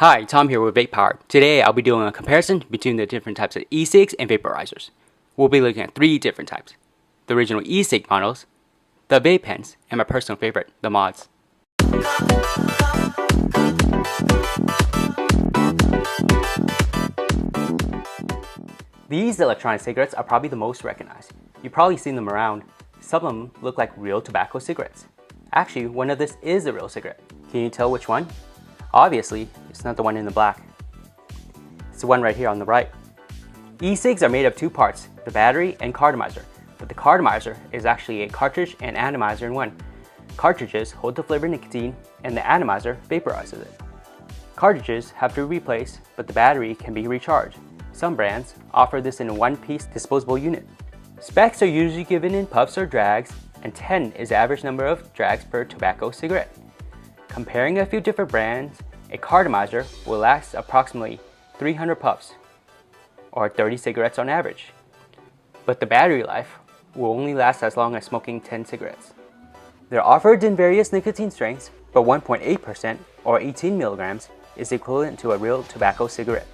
Hi, Tom here with Vape Power. Today I'll be doing a comparison between the different types of e-cigs and vaporizers. We'll be looking at three different types: the original e-cig models, the vape pens, and my personal favorite, the mods. These electronic cigarettes are probably the most recognized. You've probably seen them around. Some of them look like real tobacco cigarettes. Actually, one of this is a real cigarette. Can you tell which one? Obviously, it's not the one in the black. It's the one right here on the right. E-cigs are made of two parts, the battery and cartomizer, but the cartomizer is actually a cartridge and atomizer in one. Cartridges hold the flavored nicotine and the atomizer vaporizes it. Cartridges have to be replaced, but the battery can be recharged. Some brands offer this in a one-piece disposable unit. Specs are usually given in puffs or drags, and 10 is the average number of drags per tobacco cigarette. Comparing a few different brands, a cartomizer will last approximately 300 puffs, or 30 cigarettes on average. But the battery life will only last as long as smoking 10 cigarettes. They're offered in various nicotine strengths, but 1.8% or 18 milligrams is equivalent to a real tobacco cigarette.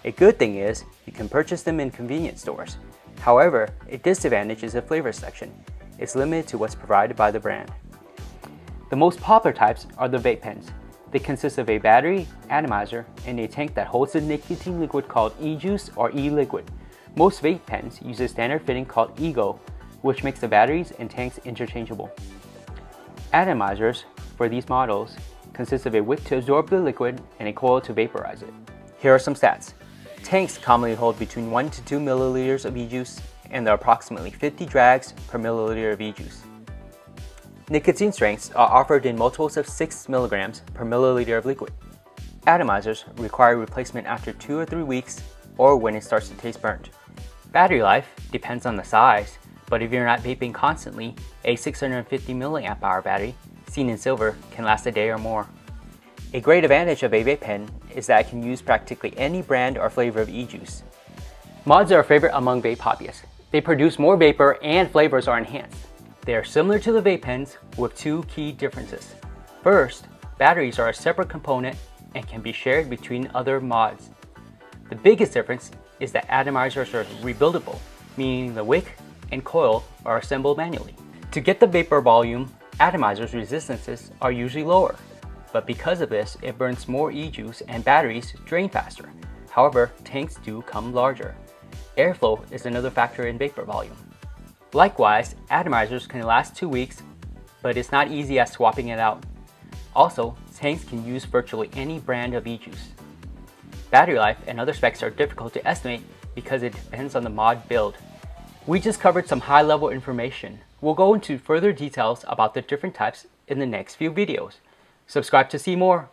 A good thing is you can purchase them in convenience stores. However, a disadvantage is the flavor section. It's limited to what's provided by the brand. The most popular types are the vape pens. They consist of a battery, atomizer, and a tank that holds the nicotine liquid called e-juice or e-liquid. Most vape pens use a standard fitting called e-go, which makes the batteries and tanks interchangeable. Atomizers for these models consist of a wick to absorb the liquid and a coil to vaporize it. Here are some stats. Tanks commonly hold between 1 to 2 milliliters of e-juice, and there are approximately 50 drags per milliliter of e-juice. Nicotine strengths are offered in multiples of 6 milligrams per milliliter of liquid. Atomizers require replacement after 2 or 3 weeks or when it starts to taste burnt. Battery life depends on the size, but if you're not vaping constantly, a 650 milliamp hour battery, seen in silver, can last a day or more. A great advantage of a vape pen is that it can use practically any brand or flavor of e-juice. Mods are a favorite among vape hobbyists. They produce more vapor and flavors are enhanced. They are similar to the vape pens with two key differences. First, batteries are a separate component and can be shared between other mods. The biggest difference is that atomizers are rebuildable, meaning the wick and coil are assembled manually. To get the vapor volume, atomizers' resistances are usually lower, but because of this, it burns more e-juice and batteries drain faster. However, tanks do come larger. Airflow is another factor in vapor volume. Likewise, atomizers can last 2 weeks, but it's not easy as swapping it out. Also, tanks can use virtually any brand of e-juice. Battery life and other specs are difficult to estimate because it depends on the mod build. We just covered some high-level information. We'll go into further details about the different types in the next few videos. Subscribe to see more.